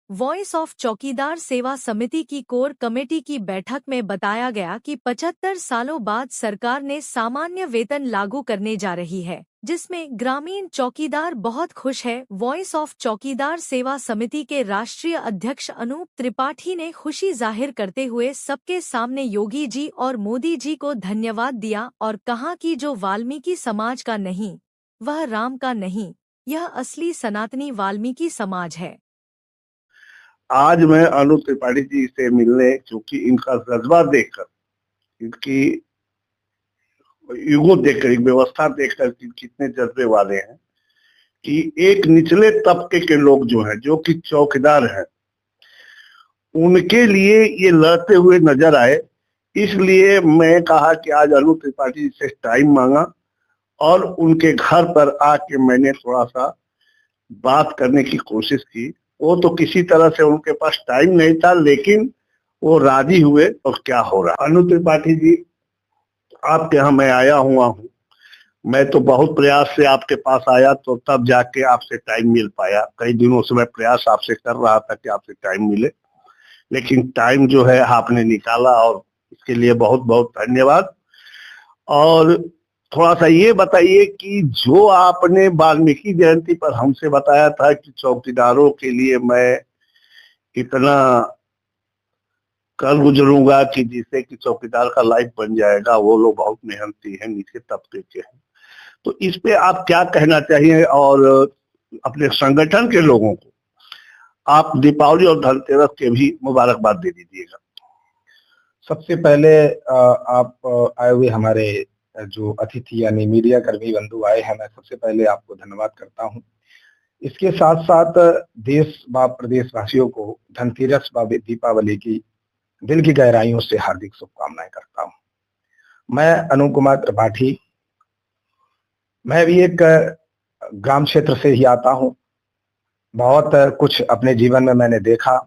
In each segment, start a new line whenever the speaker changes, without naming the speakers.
Voice of चौकीदार सेवा समिति की कोर कमेटी की बैठक में बताया गया कि 75 सालों बाद सरकार ने सामान्य वेतन लागू करने जा रही है, जिसमें ग्रामीण चौकीदार बहुत खुश है। वॉइस ऑफ चौकीदार सेवा समिति के राष्ट्रीय अध्यक्ष अनूप त्रिपाठी ने खुशी जाहिर करते हुए सबके सामने योगी जी और मोदी जी को धन्यवाद दिया और कहा कि जो वाल्मीकि समाज का नहीं, वह राम का नहीं, यह असली सनातनी वाल्मीकि समाज है।
आज मैं अनूप त्रिपाठी जी से मिलने, क्योंकि इनका जज्बा देखकर, इनकी युगो देखकर, एक व्यवस्था देखकर कितने जज्बे वाले हैं कि एक निचले तबके के लोग जो हैं, जो कि चौकीदार हैं, उनके लिए ये लड़ते हुए नजर आए। इसलिए मैं कहा कि आज अनूप त्रिपाठी जी से टाइम मांगा और उनके घर पर आके मैंने थोड़ा सा बात करने की कोशिश की। वो तो किसी तरह से उनके पास टाइम नहीं था, लेकिन वो राजी हुए। और क्या हो रहा, अनु त्रिपाठी जी, आपके यहाँ मैं आया हुआ हूँ। मैं तो बहुत प्रयास से आपके पास आया, तो तब जाके आपसे टाइम मिल पाया। कई दिनों से मैं प्रयास आपसे कर रहा था कि आपसे टाइम मिले, लेकिन टाइम जो है आपने निकाला, और इसके लिए बहुत बहुत धन्यवाद। और थोड़ा सा ये बताइए कि जो आपने वाल्मीकि जयंती पर हमसे बताया था कि चौकीदारों के लिए मैं इतना कर गुजरूंगा कि जिससे कि चौकीदार का लाइफ बन जाएगा, वो लोग बहुत मेहनती हैं, नीचे तबके के हैं, तो इस पे आप क्या कहना चाहिए? और अपने संगठन के लोगों को आप दीपावली और धनतेरस के भी मुबारकबाद दे दीजिएगा।
सबसे पहले आप आए हुए हमारे जो अतिथि यानी मीडिया कर्मी बंधु आए हैं, मैं सबसे पहले आपको धन्यवाद करता हूं। इसके साथ साथ देश व प्रदेशवासियों को धनतेरस व दीपावली की दिल की गहराइयों से हार्दिक शुभकामनाएं करता हूं। मैं अनूप कुमार त्रिपाठी, मैं भी एक ग्राम क्षेत्र से ही आता हूं। बहुत कुछ अपने जीवन में मैंने देखा।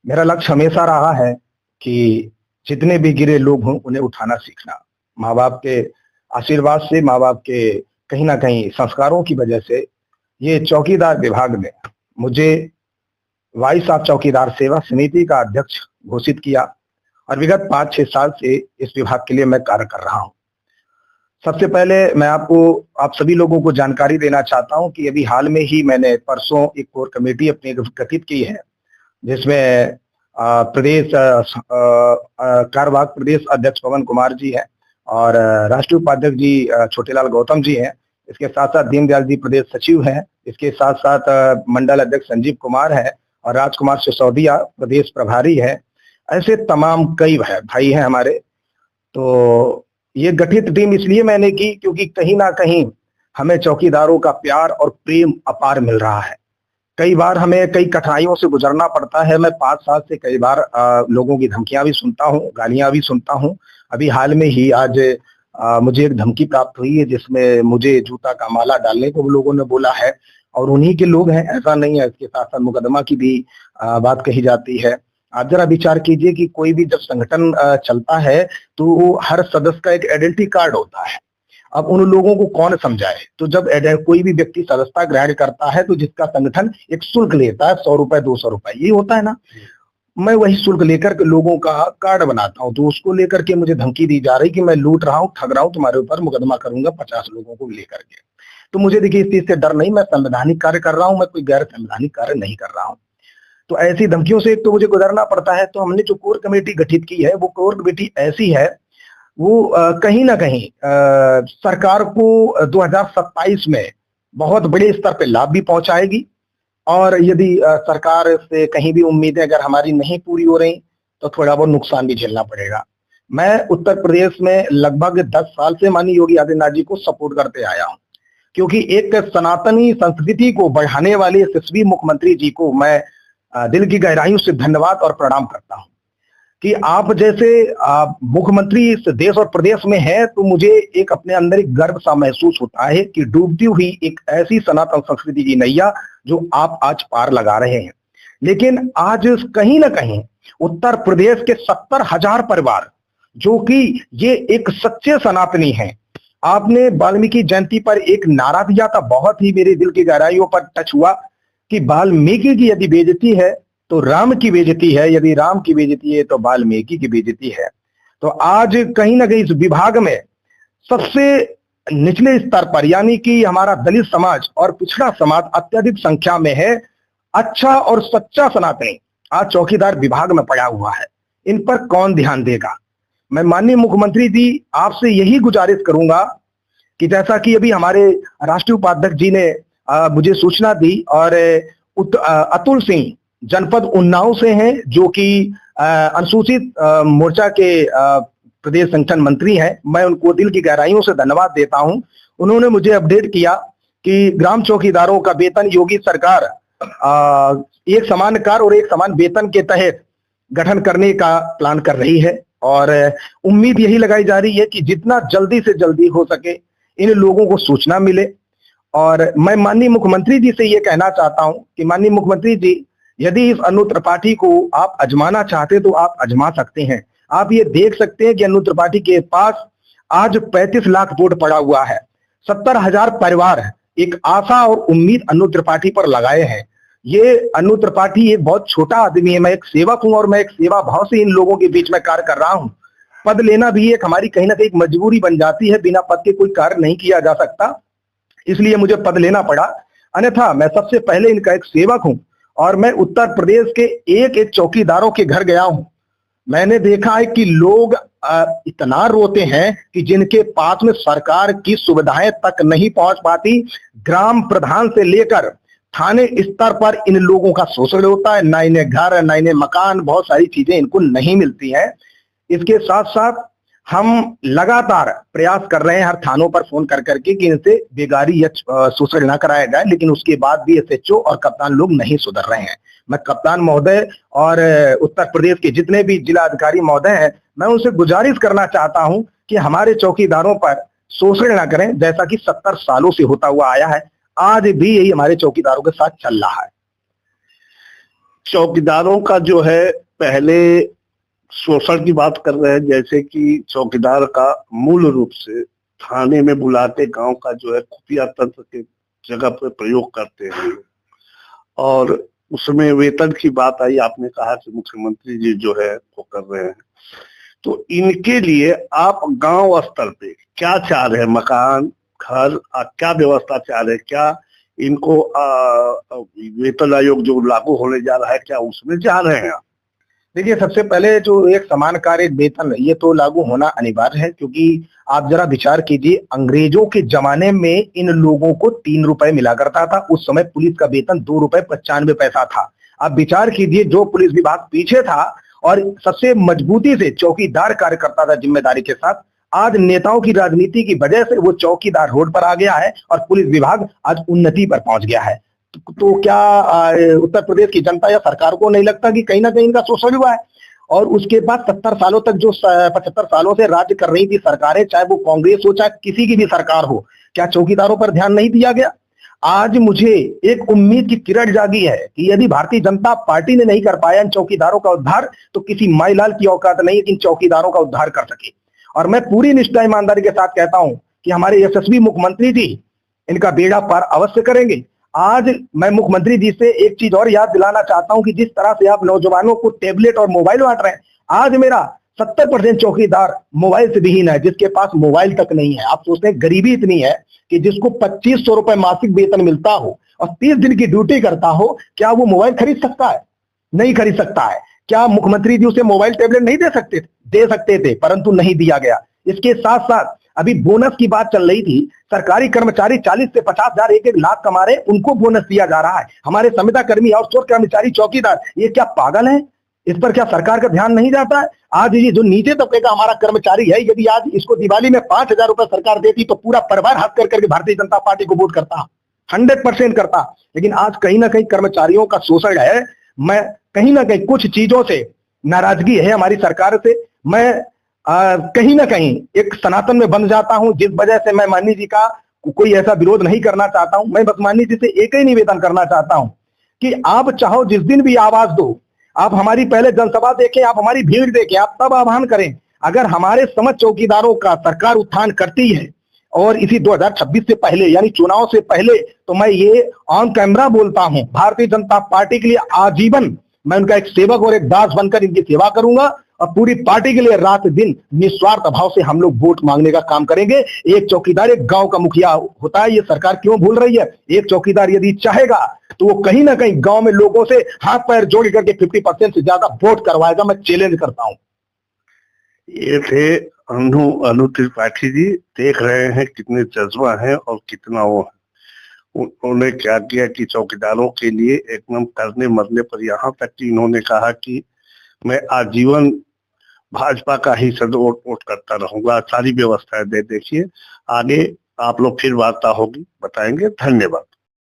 मेरा लक्ष्य हमेशा रहा है कि जितने भी गिरे लोग हों उन्हें उठाना सीखना। माँ बाप के आशीर्वाद से, माँ बाप के कहीं ना कहीं संस्कारों की वजह से ये चौकीदार विभाग ने मुझे वॉइस ऑफ चौकीदार सेवा समिति का अध्यक्ष घोषित किया और विगत 5-6 साल से इस विभाग के लिए मैं कार्य कर रहा हूं। सबसे पहले मैं आप सभी लोगों को जानकारी देना चाहता हूं कि अभी हाल में ही मैंने परसों एक कोर कमेटी अपनी गठित की है, जिसमें प्रदेश कार्यवाहक प्रदेश अध्यक्ष पवन कुमार जी हैं और राष्ट्रीय उपाध्यक्ष जी छोटेलाल गौतम जी हैं। इसके साथ साथ दीनदयाल जी प्रदेश सचिव हैं। इसके साथ साथ मंडल अध्यक्ष संजीव कुमार है और राजकुमार सिसोदिया प्रदेश प्रभारी है। ऐसे तमाम कई भाई हैं हमारे। तो ये गठित टीम इसलिए मैंने की क्योंकि कहीं ना कहीं हमें चौकीदारों का प्यार और प्रेम अपार मिल रहा है। कई बार हमें कई कठिनाइयों से गुजरना पड़ता है। मैं 5 साल से कई बार लोगों की धमकियां भी सुनता हूं, गालियां भी सुनता हूं। अभी हाल में ही आज मुझे एक धमकी प्राप्त हुई है, जिसमें मुझे जूता का माला डालने को लोगों ने बोला है और उन्हीं के लोग हैं, ऐसा नहीं है। इसके साथ साथ मुकदमा की भी बात कही जाती है। आप जरा विचार कीजिए कि कोई भी जब संगठन चलता है तो हर सदस्य का एक आइडेंटिटी कार्ड होता है। अब उन लोगों को कौन समझाए? तो जब कोई भी व्यक्ति सदस्यता ग्रहण करता है तो जिसका संगठन एक शुल्क लेता है, 100 रुपए 200 रुपए, ये होता है ना। मैं वही शुल्क लेकर के लोगों का कार्ड बनाता हूँ, तो उसको लेकर के मुझे धमकी दी जा रही कि मैं लूट रहा हूँ, ठग रहा हूँ, तुम्हारे ऊपर मुकदमा करूंगा 50 लोगों को लेकर के। तो मुझे देखिए इस चीज से डर नहीं, मैं संवैधानिक कार्य कर रहा हूँ, मैं कोई गैर संवैधानिक कार्य नहीं कर रहा हूँ। तो ऐसी धमकियों से एक तो मुझे गुजरना पड़ता है। तो हमने जो कोर कमेटी गठित की है, वो कोर कमेटी ऐसी है, वो कहीं ना कहीं सरकार को 2027 में बहुत बड़े स्तर पे लाभ भी पहुंचाएगी। और यदि सरकार से कहीं भी उम्मीदें अगर हमारी नहीं पूरी हो रही तो थोड़ा बहुत नुकसान भी झेलना पड़ेगा। मैं उत्तर प्रदेश में लगभग 10 साल से माननीय योगी आदित्यनाथ जी को सपोर्ट करते आया हूं, क्योंकि एक सनातनी संस्कृति को बढ़ाने वाले यशस्वी मुख्यमंत्री जी को मैं दिल की गहराइयों से धन्यवाद और प्रणाम करता हूं कि आप जैसे मुख्यमंत्री इस देश और प्रदेश में हैं। तो मुझे एक अपने अंदर एक गर्व सा महसूस होता है कि डूबती हुई एक ऐसी सनातन संस्कृति की नैया जो आप आज पार लगा रहे हैं। लेकिन आज कहीं ना कहीं उत्तर प्रदेश के 70,000 परिवार, जो कि ये एक सच्चे सनातनी हैं, आपने वाल्मीकि जयंती पर एक नारा दिया था, बहुत ही मेरे दिल की गहराइयों पर टच हुआ कि वाल्मीकि की यदि बेइज्जती है तो राम की बेइज्जती है, यदि राम की बेइज्जती है तो वाल्मीकि की बेइज्जती है। तो आज कहीं ना कहीं इस विभाग में सबसे निचले स्तर पर, यानी कि हमारा दलित समाज और पिछड़ा समाज अत्यधिक संख्या में है, अच्छा और सच्चा सनातनी आज चौकीदार विभाग में पड़ा हुआ है। इन पर कौन ध्यान देगा? मैं माननीय मुख्यमंत्री जी आपसे यही गुजारिश करूंगा कि जैसा कि अभी हमारे राष्ट्रीय उपाध्यक्ष जी ने मुझे सूचना दी, और अतुल सिंह जनपद उन्नाव से हैं, जो कि अनुसूचित मोर्चा के प्रदेश संगठन मंत्री हैं। मैं उनको दिल की गहराइयों से धन्यवाद देता हूं। उन्होंने मुझे अपडेट किया कि ग्राम चौकीदारों का वेतन योगी सरकार एक समान कार्य और एक समान वेतन के तहत गठन करने का प्लान कर रही है, और उम्मीद यही लगाई जा रही है कि जितना जल्दी से जल्दी हो सके इन लोगों को सूचना मिले। और मैं माननीय मुख्यमंत्री जी से ये कहना चाहता हूं कि माननीय मुख्यमंत्री जी, यदि इस अनु त्रिपाठी को आप आजमाना चाहते तो आप आजमा सकते हैं। आप ये देख सकते हैं कि अनु त्रिपाठी के पास आज 35 लाख वोट पड़ा हुआ है। 70,000 परिवार एक आशा और उम्मीद अनु त्रिपाठी पर लगाए हैं। ये अनु त्रिपाठी एक बहुत छोटा आदमी है, मैं एक सेवक हूं और मैं एक सेवा भाव से इन लोगों के बीच में कार्य कर रहा हूं। पद लेना भी एक हमारी कहीं ना कहीं मजबूरी बन जाती है, बिना पद के कोई कार्य नहीं किया जा सकता, इसलिए मुझे पद लेना पड़ा। अन्यथा मैं सबसे पहले इनका एक सेवक हूं, और मैं उत्तर प्रदेश के एक एक चौकीदारों के घर गया हूं। मैंने देखा है कि लोग इतना रोते हैं कि जिनके पास में सरकार की सुविधाएं तक नहीं पहुंच पाती, ग्राम प्रधान से लेकर थाने स्तर पर इन लोगों का शोषण होता है। ना इन्हें घर, ना इन्हें मकान, बहुत सारी चीजें इनको नहीं मिलती हैं। इसके साथ साथ हम लगातार प्रयास कर रहे हैं हर थानों पर फोन कर करके कि इनसे बेगारी या शोषण ना कराया जाए, लेकिन उसके बाद भी एसएचओ और कप्तान लोग नहीं सुधर रहे हैं। मैं कप्तान महोदय और उत्तर प्रदेश के जितने भी जिला अधिकारी महोदय हैं, मैं उनसे गुजारिश करना चाहता हूं कि हमारे चौकीदारों पर शोषण ना करें, जैसा कि 70 सालों से होता हुआ आया है। आज भी यही हमारे चौकीदारों के साथ चल रहा है।
चौकीदारों का जो है, पहले शोषण की बात कर रहे हैं, जैसे कि चौकीदार का मूल रूप से थाने में बुलाते गांव का जो है खुफिया तंत्र के जगह पर प्रयोग करते हैं, और उसमें वेतन की बात आई, आपने कहा कि मुख्यमंत्री जी जो है वो कर रहे हैं। तो इनके लिए आप गांव स्तर पे क्या चाह रहे हैं? मकान, घर, क्या व्यवस्था चाह रहे हैं? क्या इनको वेतन आयोग जो लागू होने जा रहा है, क्या उसमें चाह रहे हैं?
देखिए, सबसे पहले जो एक समान कार्य वेतन, ये तो लागू होना अनिवार्य है, क्योंकि आप जरा विचार कीजिए, अंग्रेजों के जमाने में इन लोगों को 3 रुपए मिला करता था। उस समय पुलिस का वेतन 2 रुपए 95 पैसा था। आप विचार कीजिए, जो पुलिस विभाग पीछे था और सबसे मजबूती से चौकीदार कार्य करता था जिम्मेदारी के साथ, आज नेताओं की राजनीति की वजह से वो चौकीदार रोड पर आ गया है और पुलिस विभाग आज उन्नति पर पहुंच गया है। तो क्या उत्तर प्रदेश की जनता या सरकार को नहीं लगता कि कहीं ना कहीं इनका शोषण हुआ है? और उसके बाद 70 सालों तक जो 75 सालों से राज्य कर रही थी सरकारें, चाहे वो कांग्रेस हो चाहे किसी की भी सरकार हो, क्या चौकीदारों पर ध्यान नहीं दिया गया? आज मुझे एक उम्मीद की किरण जागी है कि यदि भारतीय जनता पार्टी ने नहीं कर पाया इन चौकीदारों का उद्धार, तो किसी माईलाल की औकात नहीं है कि इन चौकीदारों का उद्धार कर सके। और मैं पूरी निष्ठा ईमानदारी के साथ कहता हूं कि हमारे यशस्वी मुख्यमंत्री जी इनका बेड़ा पार अवश्य करेंगे। आज मैं मुख्यमंत्री जी से एक चीज और याद दिलाना चाहता हूं कि जिस तरह से आप नौजवानों को टेबलेट और मोबाइल बांट रहे हैं, आज मेरा 70% चौकीदार मोबाइल से विहीन है, जिसके पास मोबाइल तक नहीं है। आप सोचते हैं गरीबी इतनी है कि जिसको 2500 रुपए मासिक वेतन मिलता हो और 30 दिन की ड्यूटी करता हो, क्या वो मोबाइल खरीद सकता है? नहीं खरीद सकता है। क्या मुख्यमंत्री जी उसे मोबाइल टेबलेट नहीं दे सकते? दे सकते थे, परंतु नहीं दिया गया। इसके साथ साथ अभी बोनस की बात चल रही थी। सरकारी कर्मचारी 40 से 50 हजार एक लाख कमा रहे, उनको बोनस दिया जा रहा है। हमारे संविदा कर्मी, आउटसोर्स कर्मचारी, चौकीदार, ये क्या पागल है? इस पर क्या सरकार का ध्यान नहीं जाता है? आज ये जो नीचे तबके का हमारा कर्मचारी है, यदि आज इसको दिवाली में 5,000 रुपए सरकार देती तो पूरा परिवार हाथ कर करके भारतीय जनता पार्टी को वोट करता, 100% करता। लेकिन आज कहीं ना कहीं कर्मचारियों का शोषण है। मैं कहीं ना कहीं कुछ चीजों से नाराजगी है हमारी सरकार से। मैं कहीं ना कहीं एक सनातन में बन जाता हूं, जिस वजह से मैं माननीय जी का कोई ऐसा विरोध नहीं करना चाहता हूं। मैं बस माननीय जी से एक ही निवेदन करना चाहता हूं कि आप चाहो जिस दिन भी आवाज दो, आप हमारी पहले जनसभा देखें, आप हमारी भीड़ देखें, आप तब आह्वान करें। अगर हमारे समझ चौकीदारों का सरकार उत्थान करती है और इसी 2026 से पहले, यानी चुनाव से पहले, तो मैं ये ऑन कैमरा बोलता हूं, भारतीय जनता पार्टी के लिए आजीवन मैं उनका एक सेवक और एक दास बनकर इनकी सेवा करूंगा और पूरी पार्टी के लिए रात दिन निस्वार्थ भाव से हम लोग वोट मांगने का काम करेंगे। एक चौकीदार एक गांव का मुखिया होता है, ये सरकार क्यों भूल रही है? एक चौकीदार यदि चाहेगा तो वो कहीं ना कहीं गांव में लोगों से हाथ पैर जोड़ करके 50% से ज्यादा वोट करवाएगा। मैं चैलेंज करता हूं।
ये थे अनु त्रिपाठी जी। देख रहे हैं कितने जज्बा है और कितना वो है। उन्होंने क्या किया कि चौकीदारों के लिए एकदम करने मरने पर, यहाँ तक कि इन्होंने कहा कि मैं आजीवन भाजपा का ही वोट करता रहूंगा। सारी व्यवस्थाएं दे। देखिए आगे आप लोग फिर वार्ता होगी, बताएंगे। धन्यवाद।